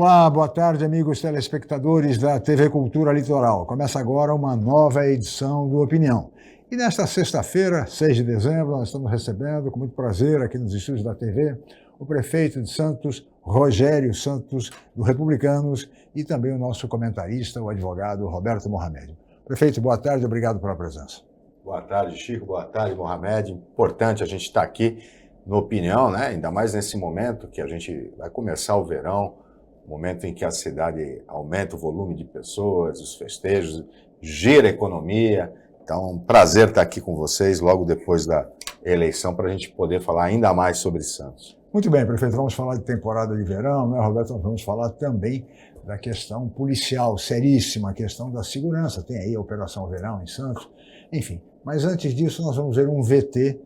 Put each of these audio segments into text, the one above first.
Olá, boa tarde, amigos telespectadores da TV Cultura Litoral. Começa agora uma nova edição do Opinião. E nesta sexta-feira, 6 de dezembro, nós estamos recebendo, com muito prazer, aqui nos estúdios da TV, o prefeito de Santos, Rogério Santos, do Republicanos, e também o nosso comentarista, o advogado Roberto Mohamed. Prefeito, boa tarde, obrigado pela presença. Boa tarde, Chico, boa tarde, Mohamed. Importante a gente estar aqui no Opinião, né? Ainda mais nesse momento que a gente vai começar o verão, momento em que a cidade aumenta o volume de pessoas, os festejos, gira a economia. Então, um prazer estar aqui com vocês logo depois da eleição para a gente poder falar ainda mais sobre Santos. Muito bem, prefeito, vamos falar de temporada de verão, né, Roberto? Vamos falar também da questão policial, seríssima, a questão da segurança. Tem aí a Operação Verão em Santos, enfim. Mas antes disso, nós vamos ver um VT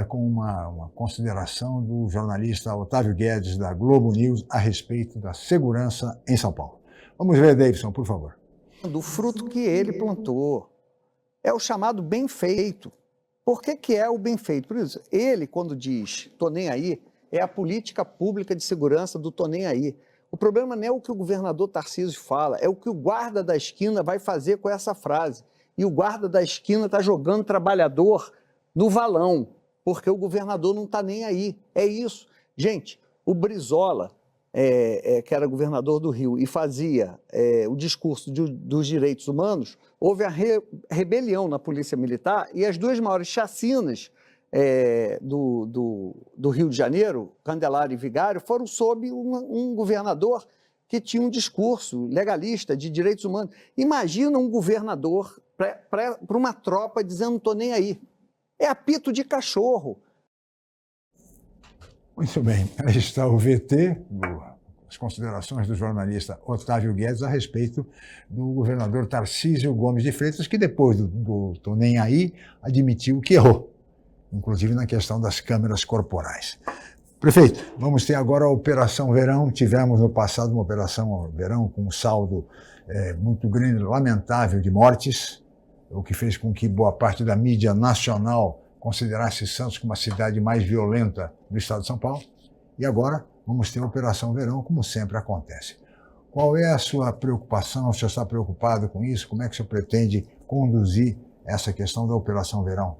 com uma consideração do jornalista Otávio Guedes, da Globo News, a respeito da segurança em São Paulo. Vamos ver, Davidson, por favor. Do fruto que ele plantou. É o chamado bem feito. Por que é o bem feito? Por isso, ele, quando diz "tô nem aí", é a política pública de segurança do "tô nem aí". O problema não é o que o governador Tarcísio fala, é o que o guarda da esquina vai fazer com essa frase. E o guarda da esquina está jogando trabalhador no valão, porque o governador não está nem aí. É isso. Gente, o Brizola, que era governador do Rio e fazia o discurso dos direitos humanos, houve a rebelião na Polícia Militar e as duas maiores chacinas do Rio de Janeiro, Candelária e Vigário, foram sob um governador que tinha um discurso legalista de direitos humanos. Imagina um governador para uma tropa dizendo "não estou nem aí". É apito de cachorro. Muito bem, aí está o VT, as considerações do jornalista Otávio Guedes a respeito do governador Tarcísio Gomes de Freitas, que depois do "tô nem aí", admitiu que errou, inclusive na questão das câmeras corporais. Prefeito, vamos ter agora a Operação Verão. Tivemos no passado uma Operação Verão com um saldo muito grande, lamentável, de mortes, o que fez com que boa parte da mídia nacional considerasse Santos como a cidade mais violenta do estado de São Paulo. E agora vamos ter a Operação Verão, como sempre acontece. Qual é a sua preocupação? O senhor está preocupado com isso? Como é que o senhor pretende conduzir essa questão da Operação Verão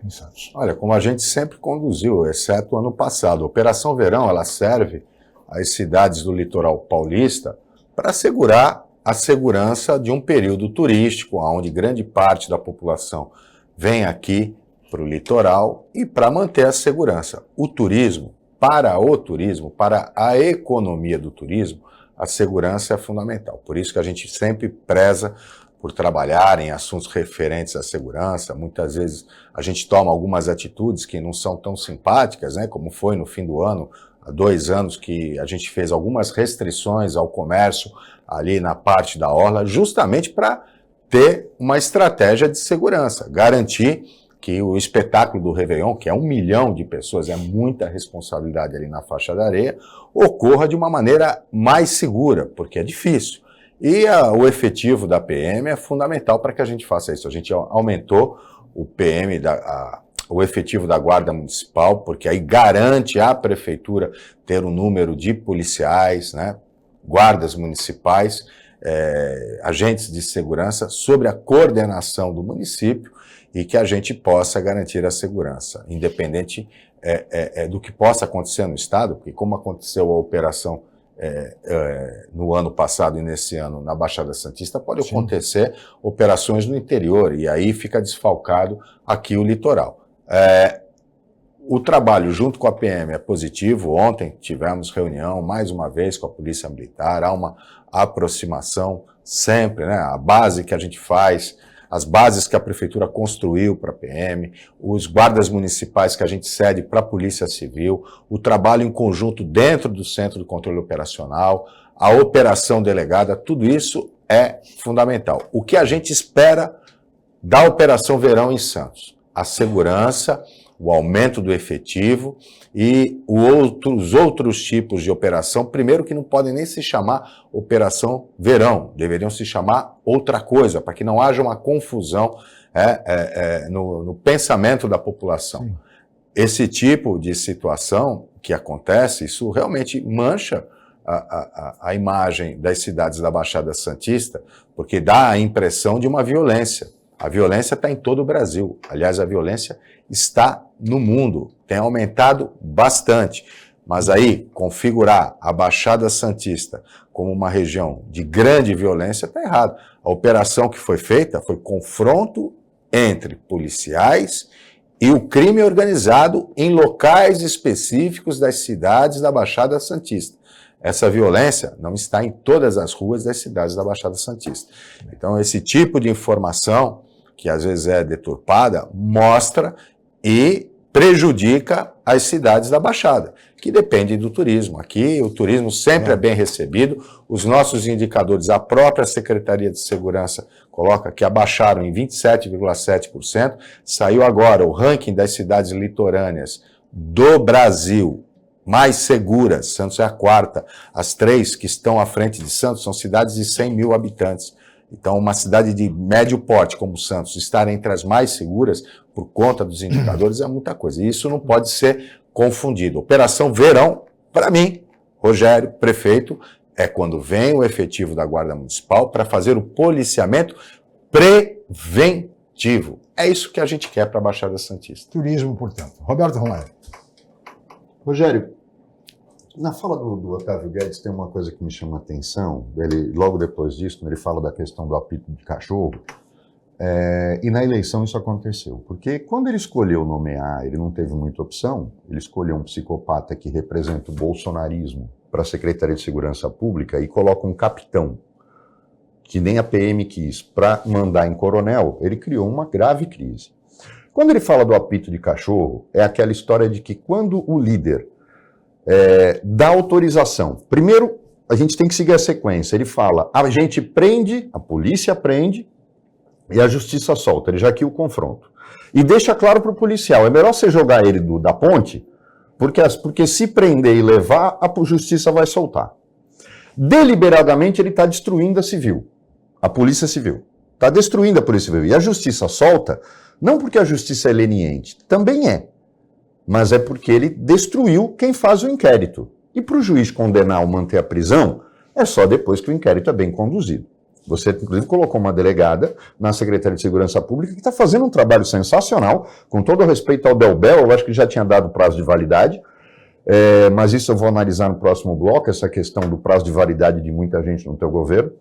em Santos? Olha, como a gente sempre conduziu, exceto o ano passado. A Operação Verão, ela serve às cidades do litoral paulista para assegurar a segurança de um período turístico, onde grande parte da população vem aqui para o litoral e para manter a segurança. O turismo, para a economia do turismo, a segurança é fundamental. Por isso que a gente sempre preza por trabalhar em assuntos referentes à segurança. Muitas vezes a gente toma algumas atitudes que não são tão simpáticas, né? Como foi no fim do ano, há 2 anos que a gente fez algumas restrições ao comércio ali na parte da orla, justamente para ter uma estratégia de segurança, garantir que o espetáculo do Réveillon, que é 1 milhão de pessoas, é muita responsabilidade ali na faixa da areia, ocorra de uma maneira mais segura, porque é difícil. E o efetivo da PM é fundamental para que a gente faça isso. A gente aumentou o PM, o efetivo da Guarda Municipal, porque aí garante à Prefeitura ter um número de policiais, né, guardas municipais, agentes de segurança, sobre a coordenação do município e que a gente possa garantir a segurança, independente do que possa acontecer no Estado, porque como aconteceu a operação no ano passado e nesse ano na Baixada Santista, pode Sim. acontecer operações no interior e aí fica desfalcado aqui o litoral. O trabalho junto com a PM é positivo. Ontem tivemos reunião mais uma vez com a Polícia Militar, há uma aproximação sempre, né? A base que a gente faz, as bases que a Prefeitura construiu para a PM, os guardas municipais que a gente cede para a Polícia Civil, o trabalho em conjunto dentro do Centro de Controle Operacional, a operação delegada, tudo isso é fundamental. O que a gente espera da Operação Verão em Santos? A segurança, o aumento do efetivo e os outros tipos de operação, primeiro que não podem nem se chamar Operação Verão, deveriam se chamar outra coisa, para que não haja uma confusão no pensamento da população. Sim. Esse tipo de situação que acontece, isso realmente mancha a imagem das cidades da Baixada Santista, porque dá a impressão de uma violência. A violência está em todo o Brasil. Aliás, a violência está no mundo. Tem aumentado bastante. Mas aí, configurar a Baixada Santista como uma região de grande violência está errado. A operação que foi feita foi confronto entre policiais e o crime organizado em locais específicos das cidades da Baixada Santista. Essa violência não está em todas as ruas das cidades da Baixada Santista. Então, esse tipo de informação, que às vezes é deturpada, mostra e prejudica as cidades da Baixada, que dependem do turismo. Aqui o turismo sempre é bem recebido, os nossos indicadores, a própria Secretaria de Segurança coloca que abaixaram em 27,7%, saiu agora o ranking das cidades litorâneas do Brasil, mais seguras. Santos é a quarta, as 3 que estão à frente de Santos são cidades de 100 mil habitantes. Então, uma cidade de médio porte como Santos estar entre as mais seguras, por conta dos indicadores, é muita coisa. E isso não pode ser confundido. Operação Verão, para mim, Rogério, prefeito, é quando vem o efetivo da Guarda Municipal para fazer o policiamento preventivo. É isso que a gente quer para a Baixada Santista. Turismo, portanto. Roberto Romario. Rogério, na fala do Otávio Guedes tem uma coisa que me chama a atenção, ele, logo depois disso, quando ele fala da questão do apito de cachorro, e na eleição isso aconteceu, porque quando ele escolheu nomear, ele não teve muita opção, ele escolheu um psicopata que representa o bolsonarismo para a Secretaria de Segurança Pública e coloca um capitão, que nem a PM quis, para mandar em coronel, ele criou uma grave crise. Quando ele fala do apito de cachorro, é aquela história de que quando o líder dá autorização, primeiro a gente tem que seguir a sequência, ele fala, a gente prende, a polícia prende e a justiça solta, ele já aqui o confronto. E deixa claro para o policial, é melhor você jogar ele da ponte, porque se prender e levar, a justiça vai soltar. Deliberadamente ele está destruindo a polícia civil, está destruindo a polícia civil. E a justiça solta, não porque a justiça é leniente, também é, mas é porque ele destruiu quem faz o inquérito. E para o juiz condenar ou manter a prisão, é só depois que o inquérito é bem conduzido. Você, inclusive, colocou uma delegada na Secretaria de Segurança Pública que está fazendo um trabalho sensacional, com todo o respeito ao Delbel, eu acho que já tinha dado prazo de validade, mas isso eu vou analisar no próximo bloco, essa questão do prazo de validade de muita gente no teu governo.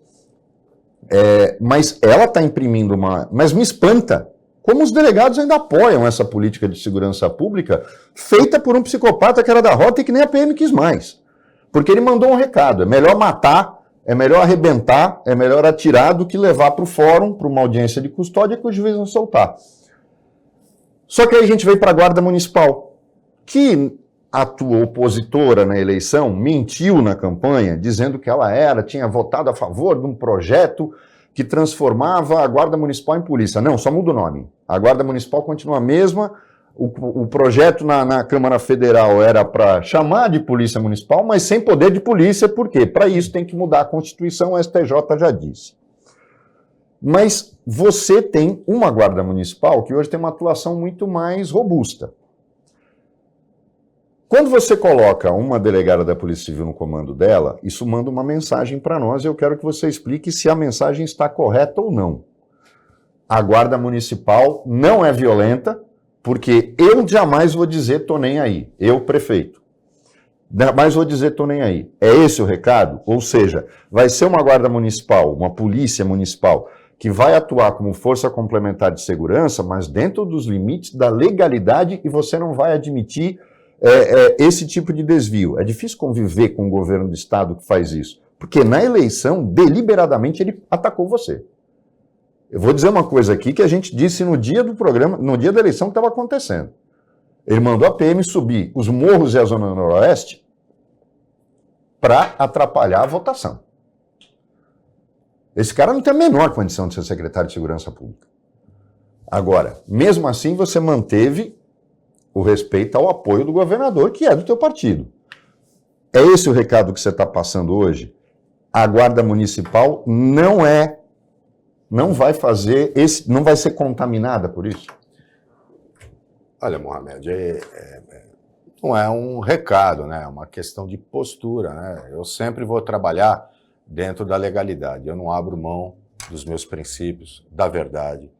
Mas ela está imprimindo Mas me espanta como os delegados ainda apoiam essa política de segurança pública feita por um psicopata que era da rota e que nem a PM quis mais. Porque ele mandou um recado, é melhor matar, é melhor arrebentar, é melhor atirar do que levar para o fórum, para uma audiência de custódia que o juiz vai soltar. Só que aí a gente veio para a Guarda Municipal, que a tua opositora na eleição mentiu na campanha, dizendo que ela tinha votado a favor de um projeto que transformava a Guarda Municipal em polícia. Não, só muda o nome. A Guarda Municipal continua a mesma, o projeto na Câmara Federal era para chamar de Polícia Municipal, mas sem poder de polícia, por quê? Para isso tem que mudar a Constituição, o STJ já disse. Mas você tem uma Guarda Municipal que hoje tem uma atuação muito mais robusta. Quando você coloca uma delegada da Polícia Civil no comando dela, isso manda uma mensagem para nós e eu quero que você explique se a mensagem está correta ou não. A Guarda Municipal não é violenta, porque eu jamais vou dizer tô nem aí, eu prefeito. Jamais vou dizer tô nem aí. É esse o recado? Ou seja, vai ser uma Guarda Municipal, uma Polícia Municipal, que vai atuar como força complementar de segurança, mas dentro dos limites da legalidade e você não vai admitir esse tipo de desvio. É difícil conviver com um governo do Estado que faz isso, porque na eleição, deliberadamente, ele atacou você. Eu vou dizer uma coisa aqui que a gente disse no dia do programa, no dia da eleição que estava acontecendo. Ele mandou a PM subir os morros e a Zona Noroeste para atrapalhar a votação. Esse cara não tem a menor condição de ser secretário de Segurança Pública. Agora, mesmo assim, você manteve o respeito ao apoio do governador, que é do teu partido. É esse o recado que você está passando hoje? A Guarda Municipal não vai ser contaminada por isso? Olha, Mohamed, não é um recado, né? É uma questão de postura, né? Eu sempre vou trabalhar dentro da legalidade. Eu não abro mão dos meus princípios, da verdade,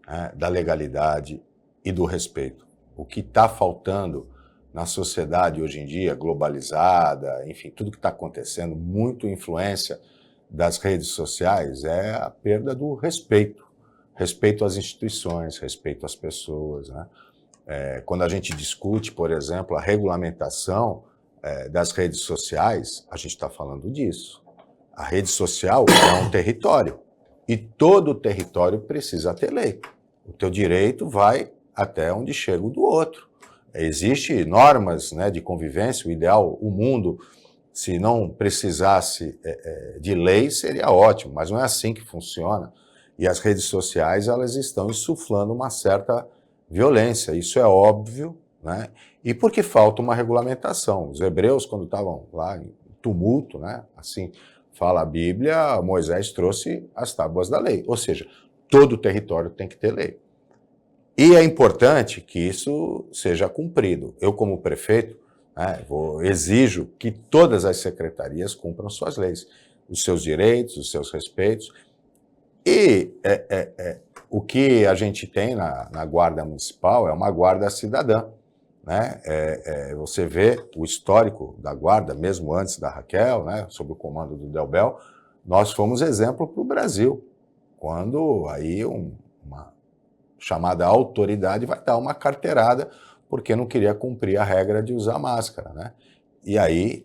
né? Da legalidade e do respeito. O que está faltando na sociedade hoje em dia, globalizada, enfim, tudo que está acontecendo, muito influência das redes sociais, é a perda do respeito. Respeito às instituições, respeito às pessoas, né? Quando a gente discute, por exemplo, a regulamentação das redes sociais, a gente está falando disso. A rede social é um território e todo território precisa ter lei. O teu direito vai até onde chega o do outro. Existem normas, né, de convivência, o ideal, o mundo, se não precisasse de lei, seria ótimo, mas não é assim que funciona. E as redes sociais, elas estão insuflando uma certa violência, isso é óbvio, né? E porque falta uma regulamentação. Os hebreus, quando estavam lá em tumulto, né? Assim fala a Bíblia, Moisés trouxe as tábuas da lei. Ou seja, todo o território tem que ter lei. E é importante que isso seja cumprido. Eu, como prefeito, né, exijo que todas as secretarias cumpram suas leis, os seus direitos, os seus respeitos. E o que a gente tem na Guarda Municipal é uma guarda cidadã, né? Você vê o histórico da Guarda, mesmo antes da Raquel, né, sob o comando do Delbel, nós fomos exemplo para o Brasil, quando aí uma chamada autoridade vai dar uma carteirada porque não queria cumprir a regra de usar máscara, né? E aí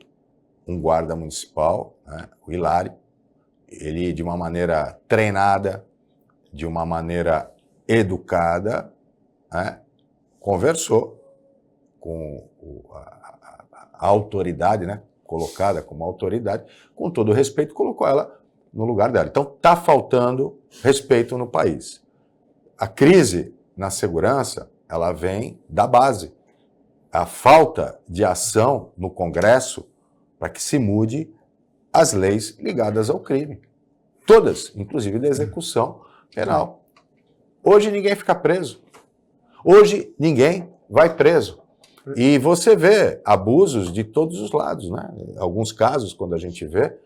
um guarda municipal, né, o Hilário, ele, de uma maneira treinada, de uma maneira educada, né, conversou com a autoridade, né, colocada como autoridade, com todo o respeito, colocou ela no lugar dela. Então, está faltando respeito no país. A crise na segurança, ela vem da base. A falta de ação no Congresso para que se mude as leis ligadas ao crime. Todas, inclusive da execução penal. Hoje ninguém fica preso. Hoje ninguém vai preso. E você vê abusos de todos os lados, né? Alguns casos, quando a gente vê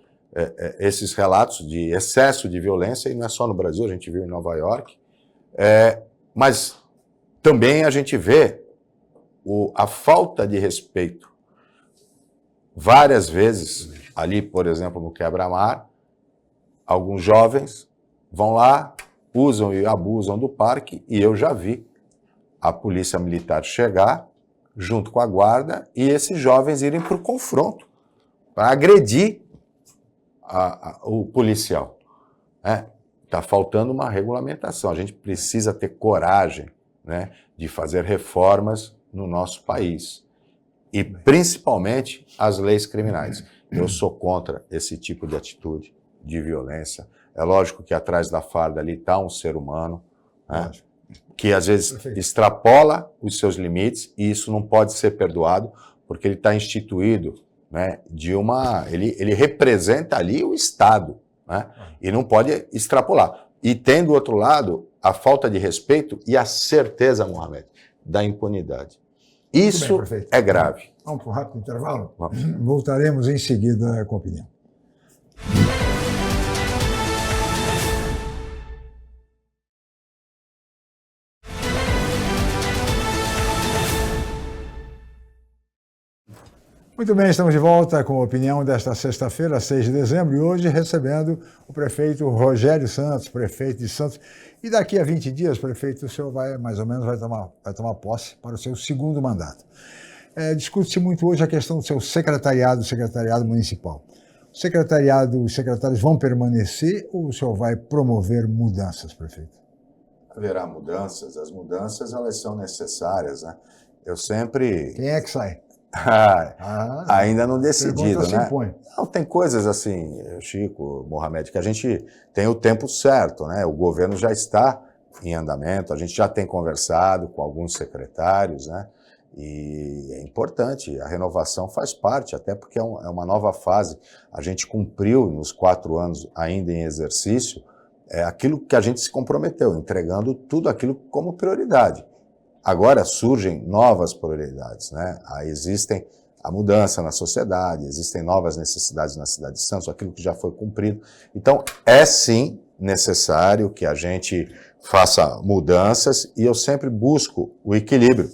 esses relatos de excesso de violência, e não é só no Brasil, a gente viu em Nova York, mas também a gente vê a falta de respeito. Várias vezes, ali, por exemplo, no Quebra-Mar, alguns jovens vão lá, usam e abusam do parque, e eu já vi a polícia militar chegar junto com a guarda e esses jovens irem para o confronto, para agredir o policial. Está faltando uma regulamentação. A gente precisa ter coragem, né, de fazer reformas no nosso país. E, principalmente, as leis criminais. Eu sou contra esse tipo de atitude, de violência. É lógico que atrás da farda ali está um ser humano, né, que às vezes extrapola os seus limites, e isso não pode ser perdoado, porque ele está instituído, né, ele representa ali o Estado, né, e não pode extrapolar. E tem do outro lado a falta de respeito e a certeza, Mohamed, da impunidade. Isso bem, é grave. Vamos para um rápido intervalo? Vamos. Voltaremos em seguida com a opinião. Muito bem, estamos de volta com a opinião desta sexta-feira, 6 de dezembro, e hoje recebendo o prefeito Rogério Santos, prefeito de Santos. E daqui a 20 dias, prefeito, o senhor vai tomar posse para o seu segundo mandato. Discute-se muito hoje a questão do seu secretariado municipal. Os secretários vão permanecer ou o senhor vai promover mudanças, prefeito? Haverá mudanças, as mudanças elas são necessárias, né? Eu sempre... Quem é que sai? Ainda não decidido, né? Não, tem coisas assim, Chico, Mohamed, que a gente tem o tempo certo, né? O governo já está em andamento, a gente já tem conversado com alguns secretários, né? E é importante, a renovação faz parte, até porque é uma nova fase. A gente cumpriu nos 4 anos ainda em exercício aquilo que a gente se comprometeu, entregando tudo aquilo como prioridade. agora surgem novas prioridades, né? Aí existem a mudança na sociedade, existem novas necessidades na cidade de Santos, aquilo que já foi cumprido. Então, é sim necessário que a gente faça mudanças e eu sempre busco o equilíbrio.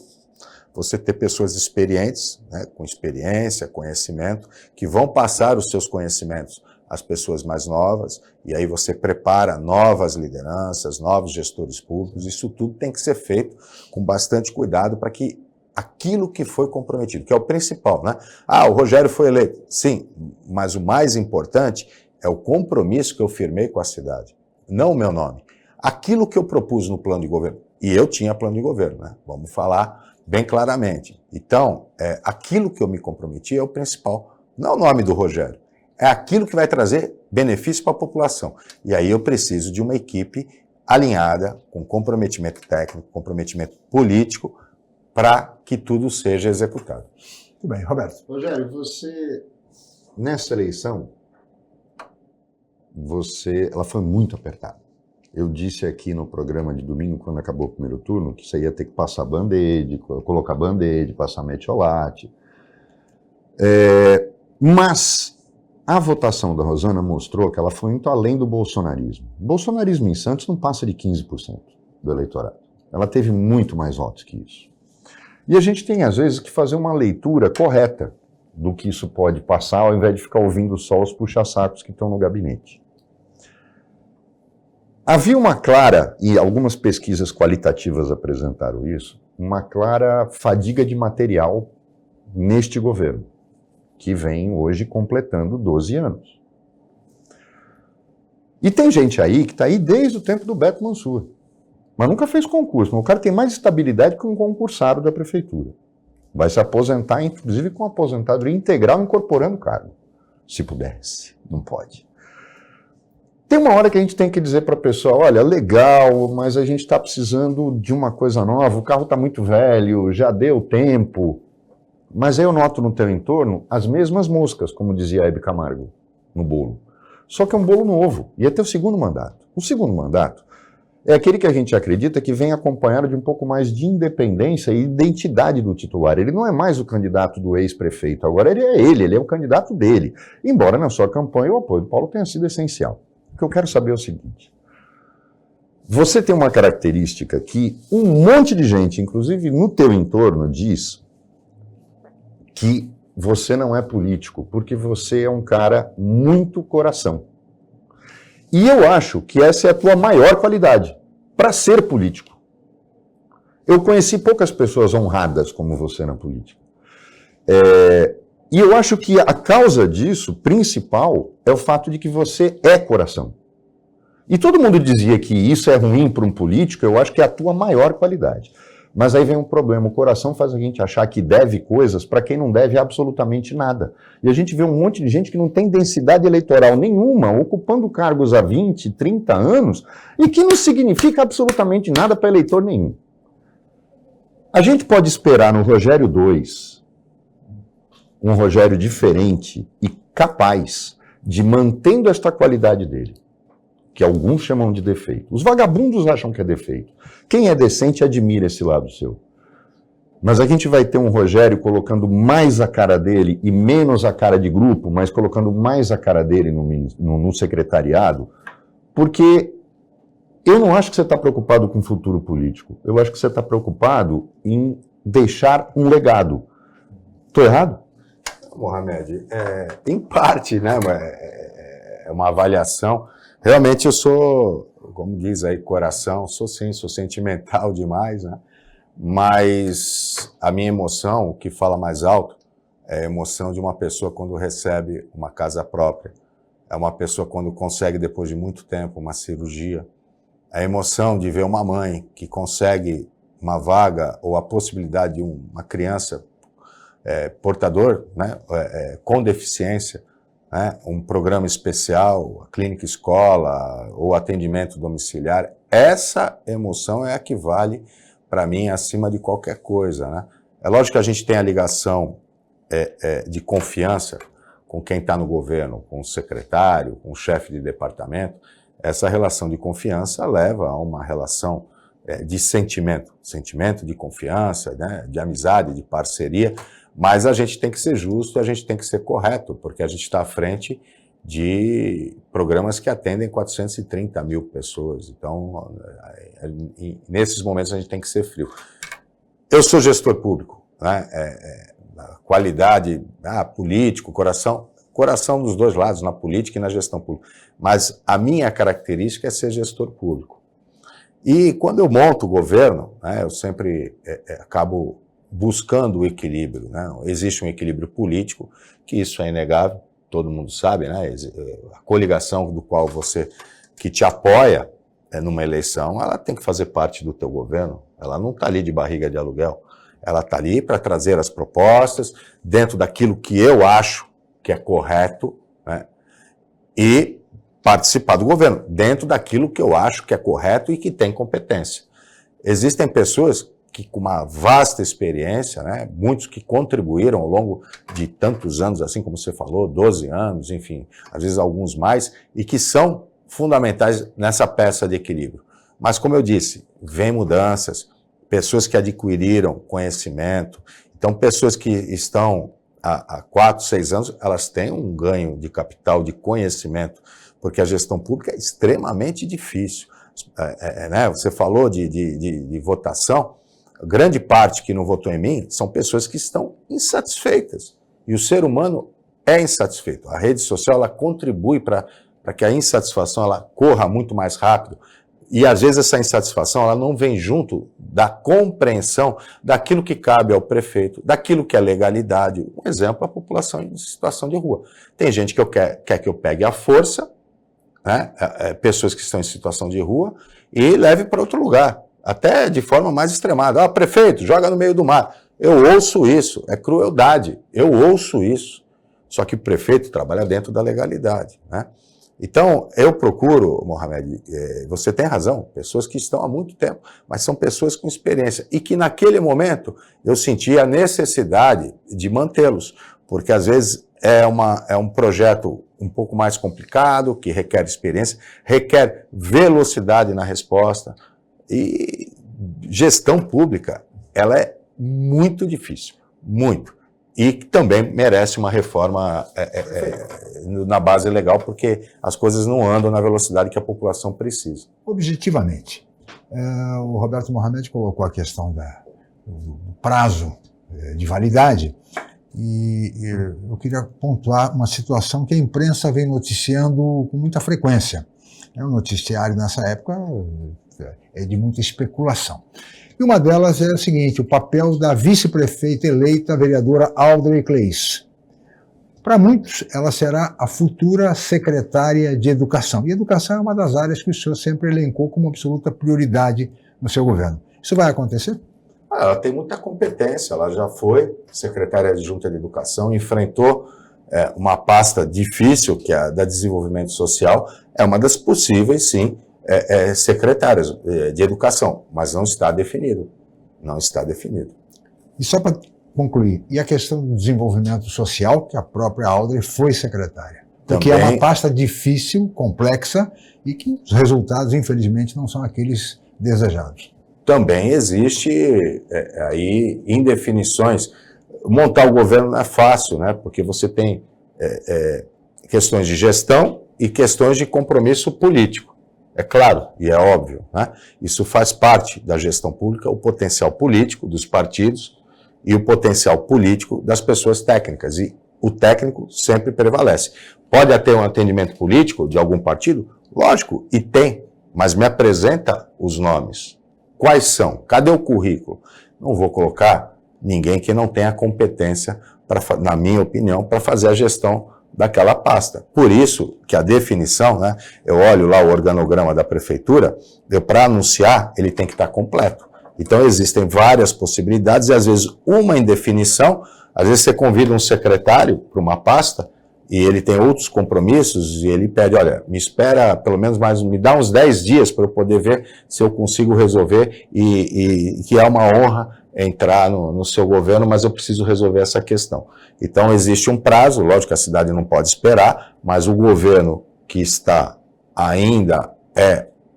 Você ter pessoas experientes, né, com experiência, conhecimento, que vão passar os seus conhecimentos às pessoas mais novas, e aí você prepara novas lideranças, novos gestores públicos. Isso tudo tem que ser feito com bastante cuidado para que aquilo que foi comprometido, que é o principal, né? O Rogério foi eleito. Sim, mas o mais importante é o compromisso que eu firmei com a cidade, não o meu nome. Aquilo que eu propus no plano de governo, e eu tinha plano de governo, né? Vamos falar bem claramente. Então, aquilo que eu me comprometi é o principal, não o nome do Rogério. É aquilo que vai trazer benefício para a população. E aí eu preciso de uma equipe alinhada, com comprometimento técnico, comprometimento político, para que tudo seja executado. Muito bem, Roberto. Rogério, você, nessa eleição, ela foi muito apertada. Eu disse aqui no programa de domingo, quando acabou o primeiro turno, que você ia ter que passar band-aid, colocar band-aid, passar metiolate. Mas a votação da Rosana mostrou que ela foi muito além do bolsonarismo. O bolsonarismo em Santos não passa de 15% do eleitorado. Ela teve muito mais votos que isso. E a gente tem, às vezes, que fazer uma leitura correta do que isso pode passar, ao invés de ficar ouvindo só os puxa-sacos que estão no gabinete. Havia uma clara, e algumas pesquisas qualitativas apresentaram isso, uma clara fadiga de material neste governo, que vem hoje completando 12 anos. E tem gente aí que está aí desde o tempo do Beto Mansur, mas nunca fez concurso. O cara tem mais estabilidade que um concursado da prefeitura. Vai se aposentar, inclusive com aposentadoria integral, incorporando o cargo, se pudesse. Não pode. Tem uma hora que a gente tem que dizer para a pessoa, olha, legal, mas a gente está precisando de uma coisa nova, o carro está muito velho, já deu tempo. Mas aí eu noto no teu entorno as mesmas moscas, como dizia a Hebe Camargo, no bolo. Só que é um bolo novo, e é teu segundo mandato. O segundo mandato é aquele que a gente acredita que vem acompanhado de um pouco mais de independência e identidade do titular. Ele não é mais o candidato do ex-prefeito, agora ele é o candidato dele. Embora na sua campanha o apoio do Paulo tenha sido essencial. O que eu quero saber é o seguinte: você tem uma característica que um monte de gente, inclusive no teu entorno, diz que você não é político, porque você é um cara muito coração. E eu acho que essa é a tua maior qualidade, para ser político. Eu conheci poucas pessoas honradas como você na política. E eu acho que a causa disso, principal, é o fato de que você é coração. E todo mundo dizia que isso é ruim para um político, eu acho que é a tua maior qualidade. Mas aí vem um problema, o coração faz a gente achar que deve coisas para quem não deve absolutamente nada. E a gente vê um monte de gente que não tem densidade eleitoral nenhuma, ocupando cargos há 20, 30 anos, e que não significa absolutamente nada para eleitor nenhum. A gente pode esperar no Rogério II um Rogério diferente e capaz de, mantendo esta qualidade dele, que alguns chamam de defeito. Os vagabundos acham que é defeito. Quem é decente admira esse lado seu. Mas a gente vai ter um Rogério colocando mais a cara dele e menos a cara de grupo, mas colocando mais a cara dele no secretariado, porque eu não acho que você está preocupado com o futuro político. Eu acho que você está preocupado em deixar um legado. Estou errado? Mohamed, em parte, né? É uma avaliação. Realmente eu sou, como diz aí, coração, sou sentimental demais, né? Mas a minha emoção, o que fala mais alto, é a emoção de uma pessoa quando recebe uma casa própria. É uma pessoa quando consegue, depois de muito tempo, uma cirurgia. A emoção de ver uma mãe que consegue uma vaga ou a possibilidade de uma criança portador, né, com deficiência, né, um programa especial, a clínica escola, ou atendimento domiciliar. Essa emoção é a que vale, para mim, acima de qualquer coisa, né? É lógico que a gente tem a ligação de confiança com quem está no governo, com o secretário, com o chefe de departamento. Essa relação de confiança leva a uma relação de sentimento de confiança, né, de amizade, de parceria, mas a gente tem que ser justo, a gente tem que ser correto, porque a gente está à frente de programas que atendem 430 mil pessoas. Então, nesses momentos a gente tem que ser frio. Eu sou gestor público, né? Qualidade, político, coração dos dois lados, na política e na gestão pública. Mas a minha característica é ser gestor público. E quando eu monto o governo, né, eu sempre acabo buscando o equilíbrio, né? Existe um equilíbrio político, que isso é inegável, todo mundo sabe, né? A coligação do qual que te apoia numa eleição, ela tem que fazer parte do teu governo, ela não está ali de barriga de aluguel, ela está ali para trazer as propostas dentro daquilo que eu acho que é correto, né? E participar do governo dentro daquilo que eu acho que é correto e que tem competência. Existem pessoas que com uma vasta experiência, né, muitos que contribuíram ao longo de tantos anos, assim como você falou, 12 anos, enfim, às vezes alguns mais, e que são fundamentais nessa peça de equilíbrio. Mas, como eu disse, vem mudanças, pessoas que adquiriram conhecimento, então pessoas que estão há 4, 6 anos, elas têm um ganho de capital, de conhecimento, porque a gestão pública é extremamente difícil. Né? Você falou de votação, grande parte que não votou em mim são pessoas que estão insatisfeitas. E o ser humano é insatisfeito. A rede social ela contribui para que a insatisfação ela corra muito mais rápido. E às vezes essa insatisfação ela não vem junto da compreensão daquilo que cabe ao prefeito, daquilo que é legalidade. Um exemplo, a população em situação de rua. Tem gente que quer que eu pegue à força, né, pessoas que estão em situação de rua, e leve para outro lugar. Até de forma mais extremada. Prefeito, joga no meio do mar. Eu ouço isso, é crueldade. Eu ouço isso. Só que o prefeito trabalha dentro da legalidade, né? Então, eu procuro, Mohamed, você tem razão, pessoas que estão há muito tempo, mas são pessoas com experiência. E que naquele momento eu senti a necessidade de mantê-los, porque às vezes é um projeto um pouco mais complicado, que requer experiência, requer velocidade na resposta. E gestão pública, ela é muito difícil, muito. E também merece uma reforma na base legal, porque as coisas não andam na velocidade que a população precisa. Objetivamente, o Roberto Mohamed colocou a questão do prazo de validade, e eu queria pontuar uma situação que a imprensa vem noticiando com muita frequência. O noticiário nessa época é de muita especulação. E uma delas é o seguinte: o papel da vice-prefeita eleita, a vereadora Audrey Claes. Para muitos, ela será a futura secretária de Educação. E educação é uma das áreas que o senhor sempre elencou como absoluta prioridade no seu governo. Isso vai acontecer? Ela tem muita competência, ela já foi secretária adjunta de Educação, enfrentou uma pasta difícil, que é a da Desenvolvimento Social, é uma das possíveis, sim, secretárias de Educação, mas não está definido. Não está definido. E só para concluir, e a questão do desenvolvimento social, que a própria Audrey foi secretária? Porque também é uma pasta difícil, complexa, e que os resultados, infelizmente, não são aqueles desejados. Também existe aí indefinições. Montar o governo não é fácil, né? Porque você tem questões de gestão e questões de compromisso político. É claro e é óbvio, né? Isso faz parte da gestão pública, o potencial político dos partidos e o potencial político das pessoas técnicas. E o técnico sempre prevalece. Pode ter um atendimento político de algum partido? Lógico, e tem, mas me apresenta os nomes. Quais são? Cadê o currículo? Não vou colocar ninguém que não tenha competência, na minha opinião, para fazer a gestão daquela pasta. Por isso que a definição, né, eu olho lá o organograma da prefeitura, para anunciar, ele tem que estar completo. Então existem várias possibilidades e às vezes uma indefinição, às vezes você convida um secretário para uma pasta e ele tem outros compromissos e ele pede, olha, me espera pelo menos me dá uns 10 dias para eu poder ver se eu consigo resolver e que é uma honra entrar no seu governo, mas eu preciso resolver essa questão. Então existe um prazo, lógico que a cidade não pode esperar, mas o governo que está ainda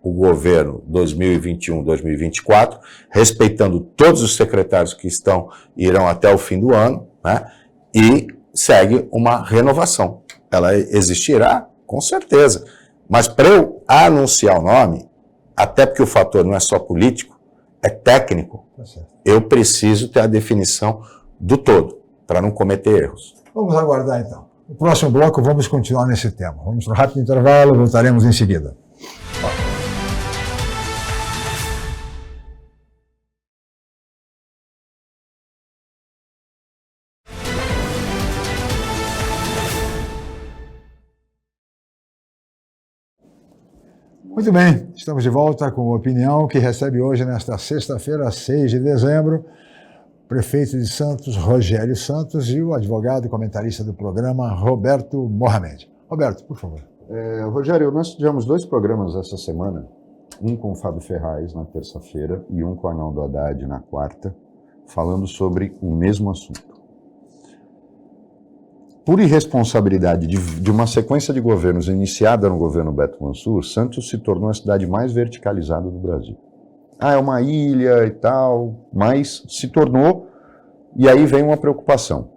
o governo 2021-2024, respeitando todos os secretários que irão até o fim do ano, né? E segue uma renovação. Ela existirá, com certeza. Mas para eu anunciar o nome, até porque o fator não é só político, é técnico, eu preciso ter a definição do todo, para não cometer erros. Vamos aguardar então. No próximo bloco vamos continuar nesse tema. Vamos para um rápido intervalo, voltaremos em seguida. Muito bem, estamos de volta com a opinião que recebe hoje, nesta sexta-feira, 6 de dezembro, o prefeito de Santos, Rogério Santos, e o advogado e comentarista do programa, Roberto Mohamed. Roberto, por favor. Rogério, nós tivemos 2 programas essa semana, um com o Fábio Ferraz na terça-feira e um com o Arnaldo Haddad na quarta, falando sobre o mesmo assunto. Por irresponsabilidade de uma sequência de governos iniciada no governo Beto Mansur, Santos se tornou a cidade mais verticalizada do Brasil. É uma ilha e tal, mas se tornou, e aí vem uma preocupação.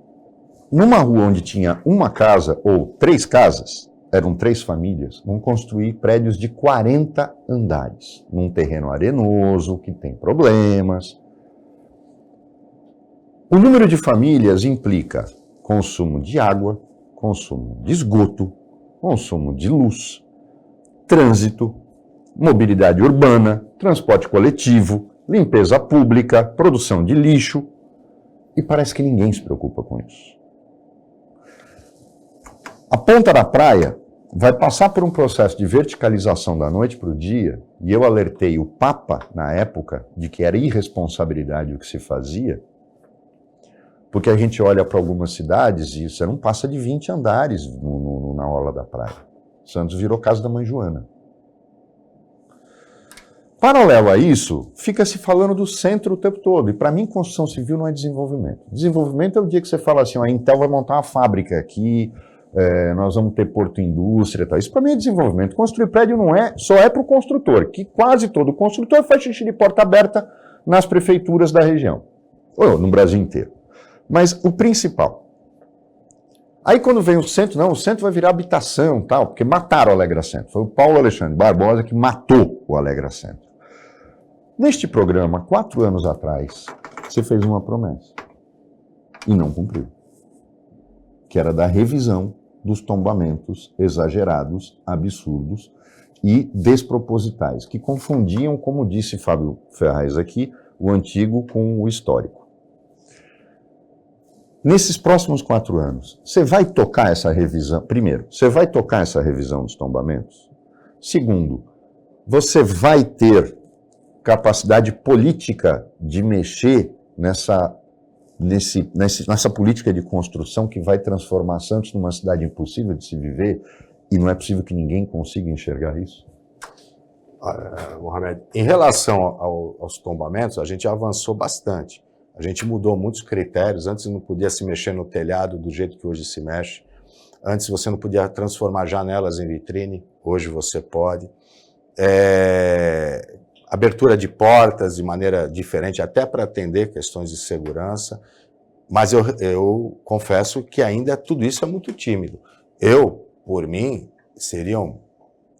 Numa rua onde tinha uma casa ou 3 casas, eram 3 famílias, vão construir prédios de 40 andares, num terreno arenoso, que tem problemas. O número de famílias implica consumo de água, consumo de esgoto, consumo de luz, trânsito, mobilidade urbana, transporte coletivo, limpeza pública, produção de lixo, e parece que ninguém se preocupa com isso. A ponta da praia vai passar por um processo de verticalização da noite para o dia, e eu alertei o Papa, na época, de que era irresponsabilidade o que se fazia, porque a gente olha para algumas cidades e você não passa de 20 andares na orla da praia. Santos virou casa da mãe Joana. Paralelo a isso, fica se falando do centro o tempo todo. E para mim, construção civil não é desenvolvimento. Desenvolvimento é o dia que você fala assim, a Intel vai montar uma fábrica aqui, nós vamos ter porto indústria e tal. Isso para mim é desenvolvimento. Construir prédio não é, só é para o construtor, que quase todo construtor faz xixi de porta aberta nas prefeituras da região, ou no Brasil inteiro. Mas o principal. Aí quando vem o centro, não, o centro vai virar habitação, tal, porque mataram o Alegra Centro. Foi o Paulo Alexandre Barbosa que matou o Alegra Centro. Neste programa, 4 anos atrás, você fez uma promessa e não cumpriu, que era da revisão dos tombamentos exagerados, absurdos e despropositais, que confundiam, como disse Fábio Ferraz aqui, o antigo com o histórico. Nesses próximos 4 anos, você vai tocar essa revisão? Primeiro, você vai tocar essa revisão dos tombamentos? Segundo, você vai ter capacidade política de mexer nessa política de construção que vai transformar Santos numa cidade impossível de se viver e não é possível que ninguém consiga enxergar isso? Mohamed, em relação aos tombamentos, a gente avançou bastante. A gente mudou muitos critérios. Antes não podia se mexer no telhado do jeito que hoje se mexe. Antes você não podia transformar janelas em vitrine. Hoje você pode. Abertura de portas de maneira diferente, até para atender questões de segurança. Mas eu confesso que ainda tudo isso é muito tímido. Por mim, seriam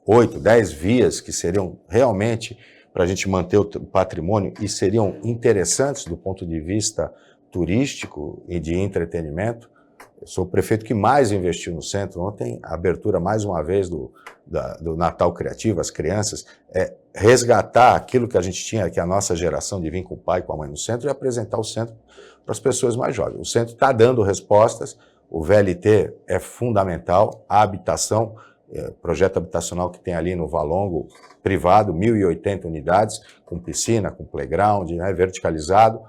8, 10 vias que seriam realmente para a gente manter o patrimônio e seriam interessantes do ponto de vista turístico e de entretenimento. Eu sou o prefeito que mais investiu no centro. Ontem, a abertura, mais uma vez, do Natal Criativo, as crianças, resgatar aquilo que a gente tinha, que a nossa geração de vir com o pai e com a mãe no centro, e apresentar o centro para as pessoas mais jovens. O centro está dando respostas, o VLT é fundamental, a habitação, projeto habitacional que tem ali no Valongo, privado, 1.080 unidades, com piscina, com playground, né, verticalizado.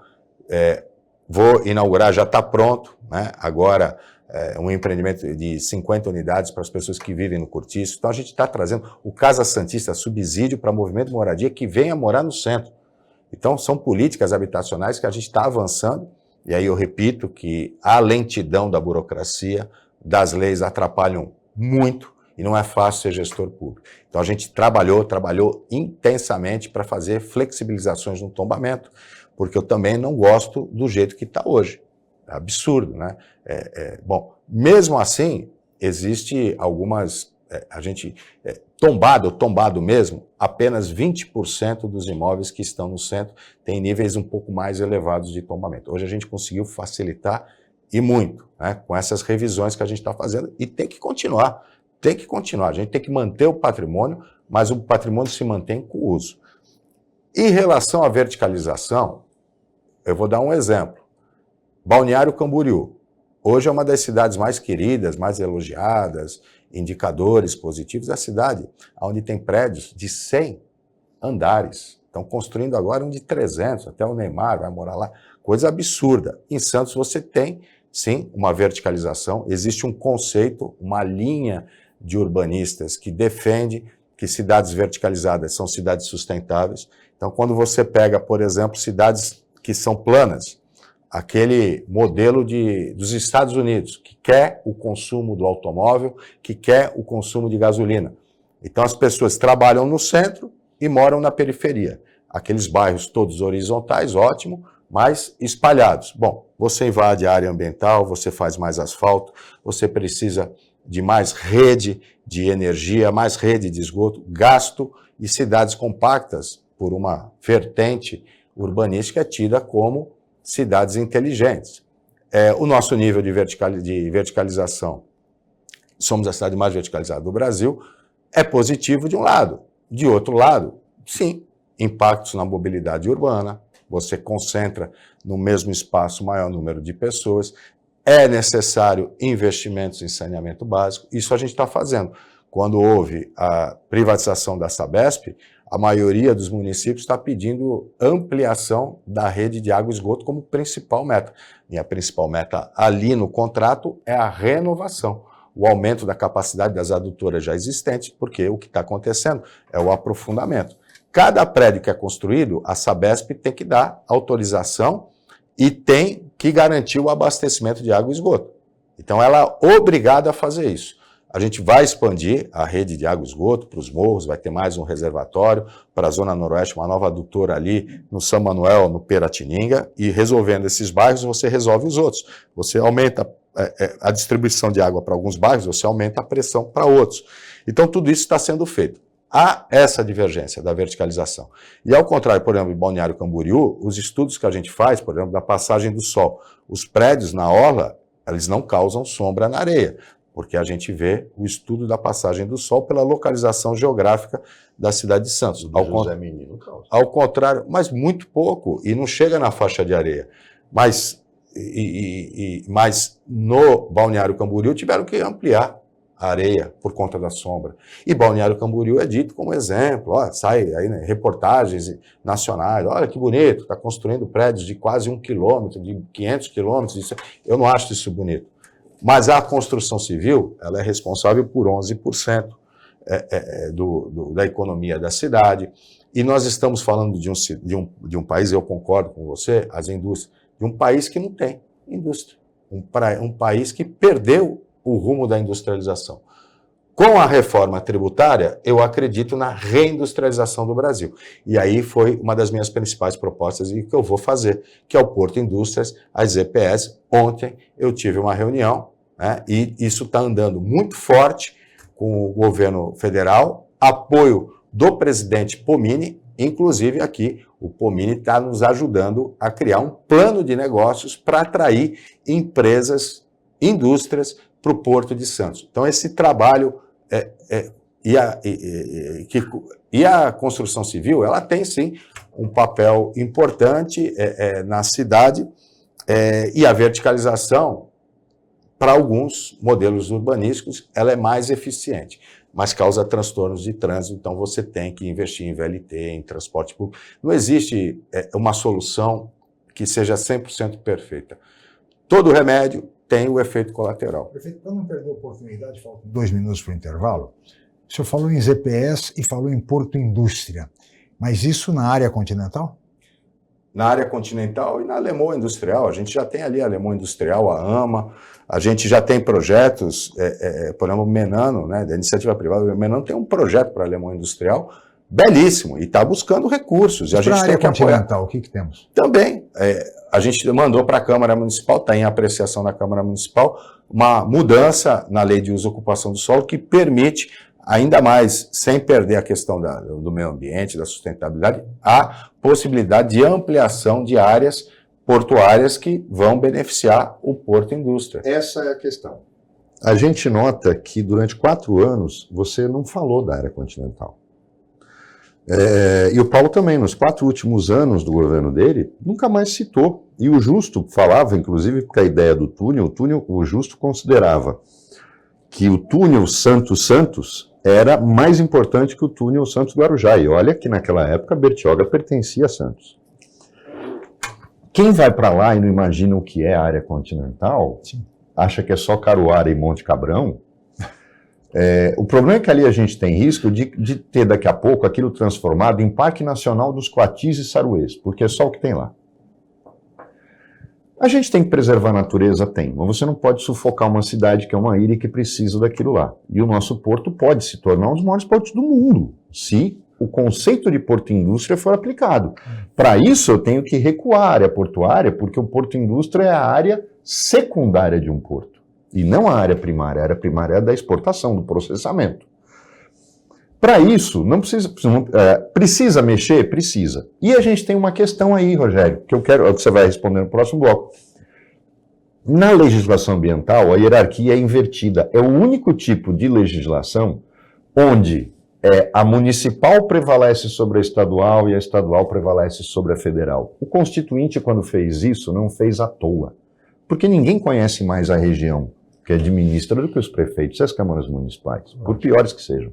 Vou inaugurar, já está pronto, né, agora um empreendimento de 50 unidades para as pessoas que vivem no Cortiço. Então a gente está trazendo o Casa Santista subsídio para movimento de moradia que venha morar no centro. Então são políticas habitacionais que a gente está avançando, e aí eu repito que a lentidão da burocracia, das leis atrapalham muito, E não é fácil ser gestor público. Então a gente trabalhou intensamente para fazer flexibilizações no tombamento, porque eu também não gosto do jeito que está hoje. É absurdo, né? Bom, mesmo assim, existe algumas... tombado mesmo, apenas 20% dos imóveis que estão no centro têm níveis um pouco mais elevados de tombamento. Hoje a gente conseguiu facilitar e muito, né, com essas revisões que a gente está fazendo e tem que continuar. A gente tem que manter o patrimônio, mas o patrimônio se mantém com o uso. Em relação à verticalização, eu vou dar um exemplo. Balneário Camboriú. Hoje é uma das cidades mais queridas, mais elogiadas, indicadores positivos da cidade, onde tem prédios de 100 andares. Estão construindo agora um de 300, até o Neymar vai morar lá. Coisa absurda. Em Santos você tem, sim, uma verticalização. Existe um conceito, uma linha de urbanistas que defende que cidades verticalizadas são cidades sustentáveis. Então, quando você pega, por exemplo, cidades que são planas, aquele modelo dos Estados Unidos, que quer o consumo do automóvel, que quer o consumo de gasolina. Então as pessoas trabalham no centro e moram na periferia. Aqueles bairros todos horizontais, ótimo, mas espalhados. Bom, você invade a área ambiental, você faz mais asfalto, você precisa de mais rede de energia, mais rede de esgoto, gasto, e cidades compactas, por uma vertente urbanística, é tida como cidades inteligentes. O nosso nível de verticalização, somos a cidade mais verticalizada do Brasil, é positivo de um lado. De outro lado, sim, impactos na mobilidade urbana, você concentra no mesmo espaço o maior número de pessoas, é necessário investimentos em saneamento básico, isso a gente está fazendo. Quando houve a privatização da Sabesp, a maioria dos municípios está pedindo ampliação da rede de água e esgoto como principal meta. E a principal meta ali no contrato é a renovação, o aumento da capacidade das adutoras já existentes, porque o que está acontecendo é o aprofundamento. Cada prédio que é construído, a Sabesp tem que dar autorização e tem que garantir o abastecimento de água e esgoto. Então ela é obrigada a fazer isso. A gente vai expandir a rede de água e esgoto para os morros, vai ter mais um reservatório, para a Zona Noroeste, uma nova adutora ali no São Manuel, no Piratininga, e resolvendo esses bairros, você resolve os outros. Você aumenta a distribuição de água para alguns bairros, você aumenta a pressão para outros. Então, tudo isso está sendo feito. Há essa divergência da verticalização. E, ao contrário, por exemplo, em Balneário Camboriú, os estudos que a gente faz, por exemplo, da passagem do sol, os prédios na orla, eles não causam sombra na areia, porque a gente vê o estudo da passagem do sol pela localização geográfica da cidade de Santos. Ao contrário, mas muito pouco, e não chega na faixa de areia. Mas no Balneário Camboriú tiveram que ampliar a areia por conta da sombra. E Balneário Camboriú é dito como exemplo, sai aí, né, reportagens nacionais, olha que bonito, está construindo prédios de quase 1 quilômetro, de 500 quilômetros, eu não acho isso bonito. Mas a construção civil, ela é responsável por 11% da economia da cidade, e nós estamos falando de um país, eu concordo com você, as indústrias, de um país que não tem indústria, um país que perdeu o rumo da industrialização. Com a reforma tributária, eu acredito na reindustrialização do Brasil. E aí foi uma das minhas principais propostas e que eu vou fazer, que é o Porto Indústrias, as EPS. Ontem eu tive uma reunião, né, e isso está andando muito forte com o governo federal, apoio do presidente Pomini, inclusive aqui o Pomini está nos ajudando a criar um plano de negócios para atrair empresas, indústrias para o Porto de Santos. Então esse trabalho e a construção civil, ela tem sim um papel importante na cidade, e a verticalização, para alguns modelos urbanísticos, ela é mais eficiente, mas causa transtornos de trânsito, então você tem que investir em VLT, em transporte público. Não existe uma solução que seja 100% perfeita. Todo remédio tem o efeito colateral. Perfeito. Para não perder a oportunidade, faltam 2 minutos para o intervalo. O senhor falou em ZPS e falou em Porto Indústria, mas isso na área continental? na área continental e na Lemoa Industrial. A gente já tem ali a Lemoa Industrial, a AMA, a gente já tem projetos, por exemplo, o Menano, né, da iniciativa privada, o Menano tem um projeto para a Lemoa Industrial belíssimo e está buscando recursos. E a gente Para a área tem que apoiar. continental, o que temos? Também, a gente mandou para a Câmara Municipal, está em apreciação da Câmara Municipal, uma mudança na lei de uso e ocupação do solo que permite, ainda mais, sem perder a questão do meio ambiente, da sustentabilidade, a possibilidade de ampliação de áreas portuárias que vão beneficiar o Porto Indústria. Essa é a questão. A gente nota que durante 4 anos você não falou da área continental. E o Paulo também, nos 4 últimos anos do governo dele, nunca mais citou. E o Justo falava, inclusive, porque a ideia do túnel, o Justo considerava que o túnel Santos-Santos era mais importante que o túnel Santos-Guarujá. E olha que naquela época Bertioga pertencia a Santos. Quem vai para lá e não imagina o que é a área continental, acha que é só Caruaru e Monte Cabrão. O problema é que ali a gente tem risco de ter daqui a pouco aquilo transformado em Parque Nacional dos Coatis e Saruês, porque é só o que tem lá. A gente tem que preservar a natureza? Tem, mas você não pode sufocar uma cidade que é uma ilha e que precisa daquilo lá. E o nosso porto pode se tornar um dos maiores portos do mundo, se o conceito de porto-indústria for aplicado. Para isso, eu tenho que recuar a área portuária, porque o porto-indústria é a área secundária de um porto, e não a área primária. A área primária é da exportação, do processamento. Para isso, não precisa mexer? Precisa. E a gente tem uma questão aí, Rogério, que que você vai responder no próximo bloco. Na legislação ambiental, a hierarquia é invertida. É o único tipo de legislação onde a municipal prevalece sobre a estadual e a estadual prevalece sobre a federal. O Constituinte, quando fez isso, não fez à toa. Porque ninguém conhece mais a região que administra do que os prefeitos e as câmaras municipais, por piores que sejam.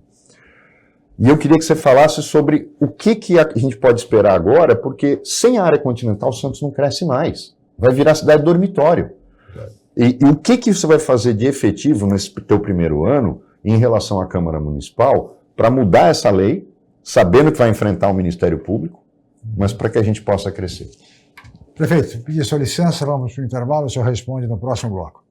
E eu queria que você falasse sobre o que a gente pode esperar agora, porque sem a área continental, Santos não cresce mais. Vai virar cidade dormitório. E o que você vai fazer de efetivo nesse teu primeiro ano em relação à Câmara Municipal para mudar essa lei, sabendo que vai enfrentar o Ministério Público, mas para que a gente possa crescer? Prefeito, pedir sua licença, vamos para o intervalo, o senhor responde no próximo bloco.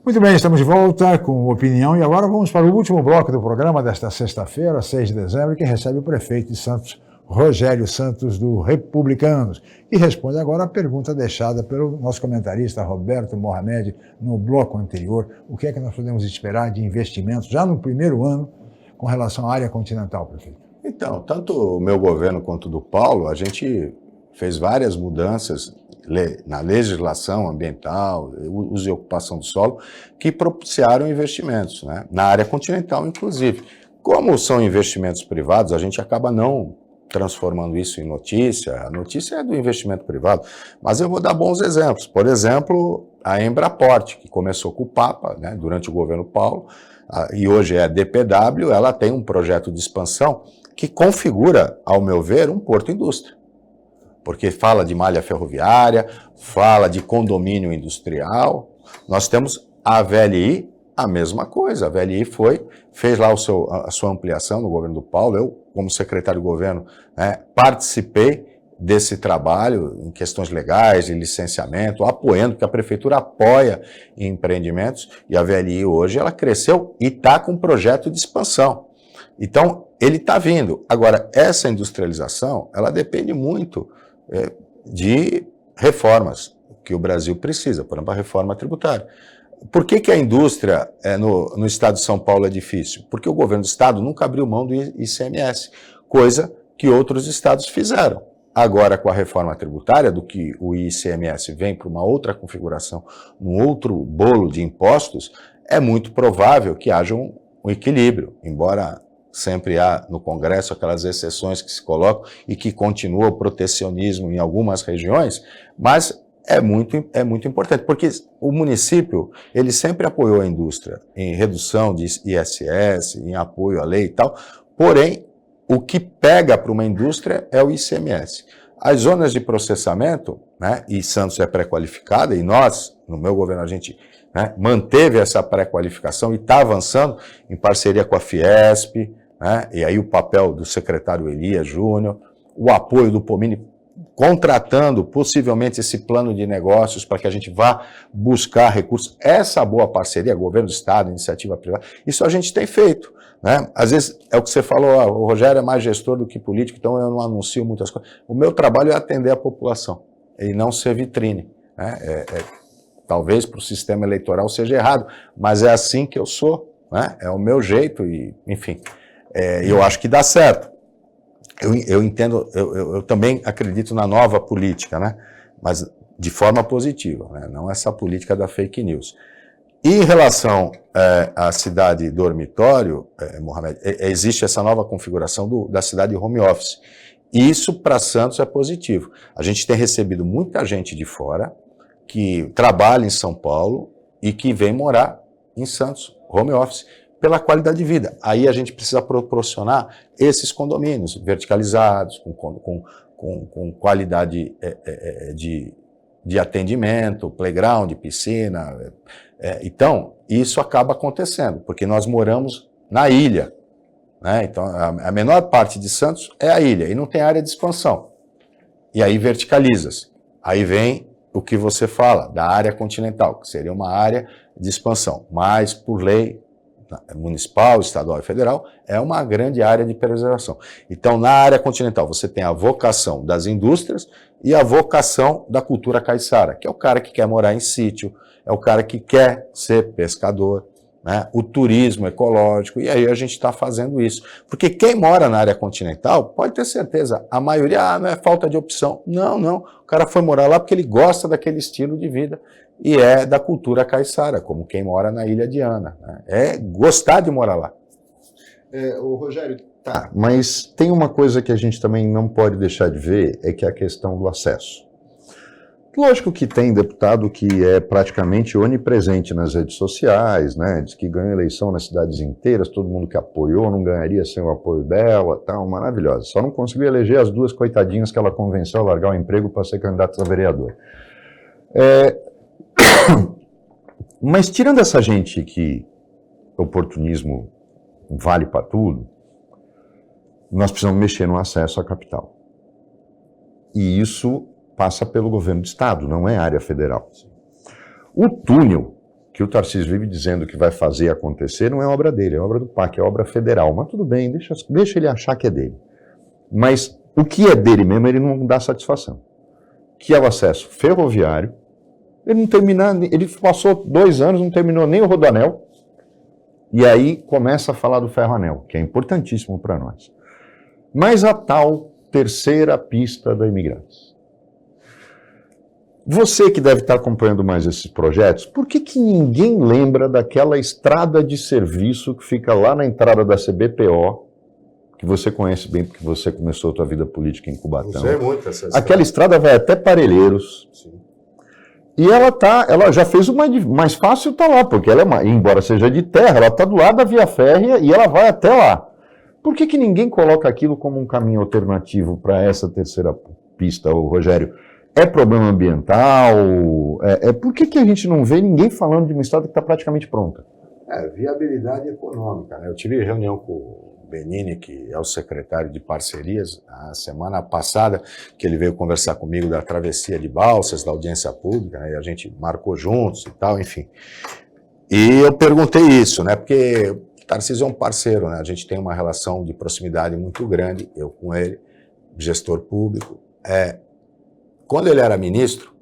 Muito bem, estamos de volta com opinião e agora vamos para o último bloco do programa desta sexta-feira, 6 de dezembro, que recebe o prefeito de Santos, Rogério Santos, do Republicanos, e responde agora a pergunta deixada pelo nosso comentarista Roberto Mohamed no bloco anterior. O que é que nós podemos esperar de investimentos já no primeiro ano com relação à área continental, prefeito? Então, tanto o meu governo quanto o do Paulo, a gente fez várias mudanças na legislação ambiental, uso e ocupação do solo, que propiciaram investimentos, né? Na área continental, inclusive. Como são investimentos privados, a gente acaba não transformando isso em notícia. A notícia é do investimento privado, mas eu vou dar bons exemplos. Por exemplo, a Embraport, que começou com o Papa, né, durante o governo Paulo, e hoje é a DPW, ela tem um projeto de expansão que configura, ao meu ver, um porto-indústria. Porque fala de malha ferroviária, fala de condomínio industrial. Nós temos a VLI, a mesma coisa. A VLI fez lá a sua ampliação no governo do Paulo. Eu, como secretário de governo, participei desse trabalho em questões legais, de licenciamento, apoiando, porque a prefeitura apoia empreendimentos, e a VLI hoje ela cresceu e está com um projeto de expansão. Então, ele está vindo. Agora, essa industrialização, ela depende muito de reformas que o Brasil precisa, por exemplo, a reforma tributária. Por que a indústria no estado de São Paulo é difícil? Porque o governo do estado nunca abriu mão do ICMS, coisa que outros estados fizeram. Agora, com a reforma tributária, do que o ICMS vem para uma outra configuração, um outro bolo de impostos, é muito provável que haja um equilíbrio, embora sempre há no Congresso aquelas exceções que se colocam e que continua o protecionismo em algumas regiões, mas é muito importante, porque o município ele sempre apoiou a indústria em redução de ISS, em apoio à lei e tal, porém, o que pega para uma indústria é o ICMS. As zonas de processamento, né, e Santos é pré-qualificada, e nós, no meu governo, a gente, né, manteve essa pré-qualificação e está avançando em parceria com a Fiesp, né, e aí o papel do secretário Elias Júnior, o apoio do Pomini, contratando possivelmente esse plano de negócios para que a gente vá buscar recursos. Essa boa parceria, governo do Estado, iniciativa privada, isso a gente tem feito, né? Às vezes é o que você falou, o Rogério é mais gestor do que político, então eu não anuncio muitas coisas. O meu trabalho é atender a população e não ser vitrine, né? Talvez para o sistema eleitoral seja errado, mas é assim que eu sou, né? É o meu jeito e, enfim, eu acho que dá certo. Eu entendo, eu também acredito na nova política, né? Mas de forma positiva, né? Não essa política da fake news. E em relação à cidade dormitório, Mohamed, existe essa nova configuração da cidade home office. Isso para Santos é positivo. A gente tem recebido muita gente de fora que trabalha em São Paulo e que vem morar em Santos, home office, pela qualidade de vida. Aí a gente precisa proporcionar esses condomínios verticalizados, com qualidade de atendimento, playground, piscina. Então, isso acaba acontecendo, porque nós moramos na ilha, né? Então, a menor parte de Santos é a ilha, e não tem área de expansão. E aí verticaliza-se. Aí vem o que você fala, da área continental, que seria uma área de expansão, mas por lei municipal, estadual e federal, é uma grande área de preservação. Então, na área continental, você tem a vocação das indústrias e a vocação da cultura caiçara, que é o cara que quer morar em sítio, é o cara que quer ser pescador, né? O turismo ecológico, e aí a gente está fazendo isso. Porque quem mora na área continental, pode ter certeza, a maioria não é falta de opção. Não, não. O cara foi morar lá porque ele gosta daquele estilo de vida e é da cultura caiçara, como quem mora na Ilha de Ana, né? É gostar de morar lá. O Rogério, tá, mas tem uma coisa que a gente também não pode deixar de ver, é que é a questão do acesso. Lógico que tem deputado que é praticamente onipresente nas redes sociais, né? Diz que ganhou eleição nas cidades inteiras, todo mundo que apoiou não ganharia sem o apoio dela, tal, maravilhosa. Só não conseguiu eleger as duas coitadinhas que ela convenceu a largar o emprego para ser candidata a vereador. Mas tirando essa gente que oportunismo vale para tudo, nós precisamos mexer no acesso à capital. E isso passa pelo governo do estado, não é área federal. O túnel que o Tarcísio vive dizendo que vai fazer acontecer não é obra dele, é obra do PAC, é obra federal. Mas tudo bem, deixa ele achar que é dele. Mas o que é dele mesmo, ele não dá satisfação. Que é o acesso ferroviário. Ele passou 2 anos, não terminou nem o Rodoanel, e aí começa a falar do ferroanel, que é importantíssimo para nós. Mas a tal terceira pista da Imigrantes. Você que deve estar acompanhando mais esses projetos, por que ninguém lembra daquela estrada de serviço que fica lá na entrada da CBPO, que você conhece bem porque você começou a sua vida política em Cubatão? Não sei muito essa estrada. Aquela estrada vai até Parelheiros. Sim. E ela já fez o mais fácil, está lá, porque ela embora seja de terra, ela está do lado da via férrea e ela vai até lá. Por que ninguém coloca aquilo como um caminho alternativo para essa terceira pista, Rogério? É problema ambiental? Por que a gente não vê ninguém falando de uma estrada que está praticamente pronta? Viabilidade econômica, né? Eu tive reunião com o Benini, que é o secretário de parcerias, a semana passada, que ele veio conversar comigo da travessia de Balsas, da audiência pública, né? E a gente marcou juntos e tal, enfim. E eu perguntei isso, né? Porque o Tarcísio é um parceiro, né? A gente tem uma relação de proximidade muito grande, eu com ele, gestor público. Quando ele era ministro,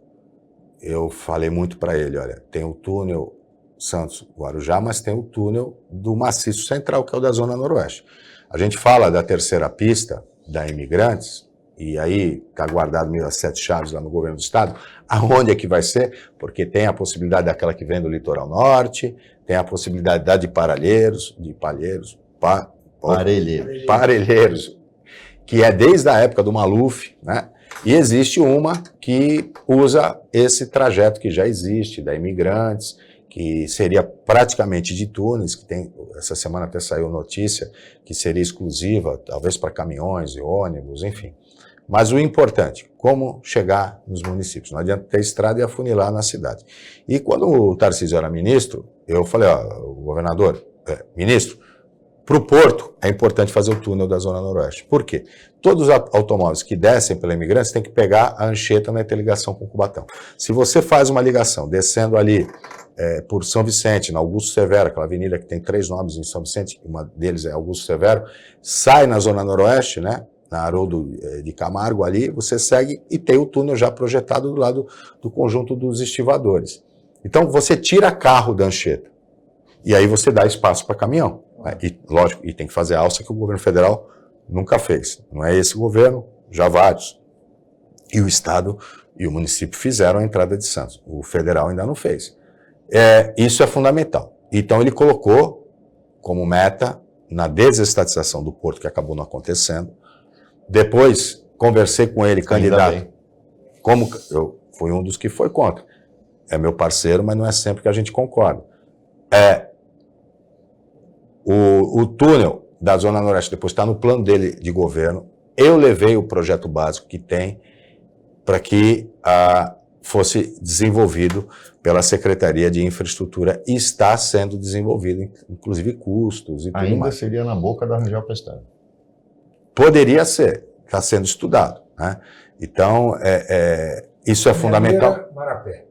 eu falei muito para ele, olha, tem o túnel Santos-Guarujá, mas tem o túnel do Maciço Central, que é o da Zona Noroeste. A gente fala da terceira pista da Imigrantes, e aí está guardado meio as 7 chaves lá no governo do estado, aonde é que vai ser? Porque tem a possibilidade daquela que vem do litoral norte, tem a possibilidade da de Parelheiros, que é desde a época do Maluf, né? E existe uma que usa esse trajeto que já existe, da Imigrantes, que seria praticamente de túneis, que tem, essa semana até saiu notícia, que seria exclusiva, talvez para caminhões e ônibus, enfim. Mas o importante, como chegar nos municípios. Não adianta ter estrada e afunilar na cidade. E quando o Tarcísio era ministro, eu falei, o governador, ministro, para o Porto é importante fazer o túnel da Zona Noroeste. Por quê? Todos os automóveis que descem pela Imigrantes têm que pegar a Anchieta na interligação com o Cubatão. Se você faz uma ligação descendo ali por São Vicente, na Augusto Severo, aquela avenida que tem 3 nomes em São Vicente, uma deles é Augusto Severo, sai na Zona Noroeste, né? Na Haroldo de Camargo ali, você segue e tem o túnel já projetado do lado do conjunto dos estivadores. Então, você tira carro da Anchieta e aí você dá espaço para caminhão. Né? E, lógico, e tem que fazer a alça que o governo federal nunca fez. Não é esse governo, já vários. E o Estado e o município fizeram a entrada de Santos. O federal ainda não fez. Isso é fundamental. Então, ele colocou como meta, na desestatização do Porto, que acabou não acontecendo. Depois, conversei com ele, candidato. Como eu fui um dos que foi contra. É meu parceiro, mas não é sempre que a gente concorda. O túnel da Zona Noroeste depois está no plano dele de governo. Eu levei o projeto básico que tem para que fosse desenvolvido pela Secretaria de Infraestrutura e está sendo desenvolvido, inclusive custos e tudo Ainda mais. seria na boca da Rangel Pestana. Poderia ser, está sendo estudado. Né? Então, isso é fundamental. Marapé.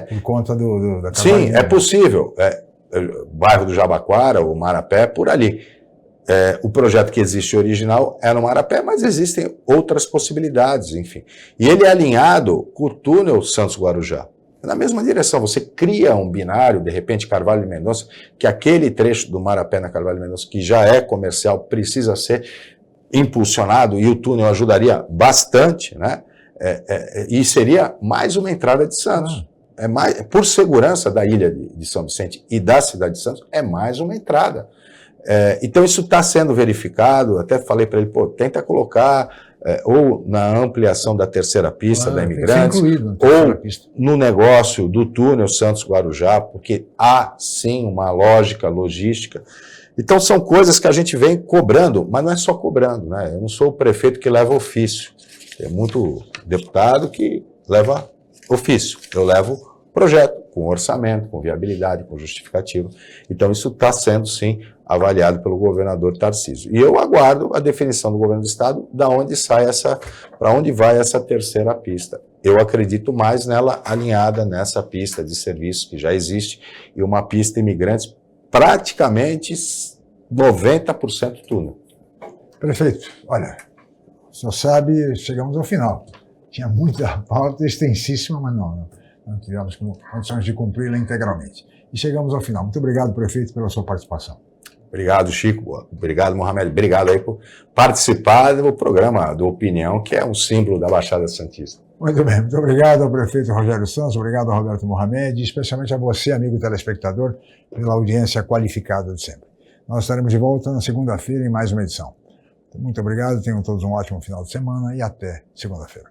Por conta da Sim, é possível. Bairro do Jabaquara, o Marapé, por ali. O projeto que existe original é no Marapé, mas existem outras possibilidades, enfim. E ele é alinhado com o túnel Santos-Guarujá. Na mesma direção, você cria um binário, de repente Carvalho de Mendonça, que aquele trecho do Marapé na Carvalho de Mendonça, que já é comercial, precisa ser impulsionado e o túnel ajudaria bastante, né? E seria mais uma entrada de Santos. Por segurança da ilha de São Vicente e da cidade de Santos, é mais uma entrada. Então isso está sendo verificado, até falei para ele, tenta colocar ou na ampliação da terceira pista da Imigrantes, ou no negócio do túnel Santos-Guarujá, porque há sim uma lógica logística. Então são coisas que a gente vem cobrando, mas não é só cobrando, né? Eu não sou o prefeito que leva ofício, tem muito deputado que leva ofício, eu levo projeto, com orçamento, com viabilidade, com justificativa. Então isso está sendo sim avaliado pelo governador Tarcísio. E eu aguardo a definição do governo do estado para onde vai essa terceira pista. Eu acredito mais nela alinhada nessa pista de serviço que já existe e uma pista Imigrantes praticamente 90% túnel. Prefeito, olha, o senhor sabe, chegamos ao final. Tinha muita pauta extensíssima, mas não tivemos condições de cumpri-la integralmente. E chegamos ao final. Muito obrigado, prefeito, pela sua participação. Obrigado, Chico. Obrigado, Mohamed. Obrigado aí por participar do programa do Opinião, que é um símbolo da Baixada Santista. Muito bem. Muito obrigado ao prefeito Rogério Santos, obrigado ao Roberto Mohamed e especialmente a você, amigo telespectador, pela audiência qualificada de sempre. Nós estaremos de volta na segunda-feira em mais uma edição. Muito obrigado, tenham todos um ótimo final de semana e até segunda-feira.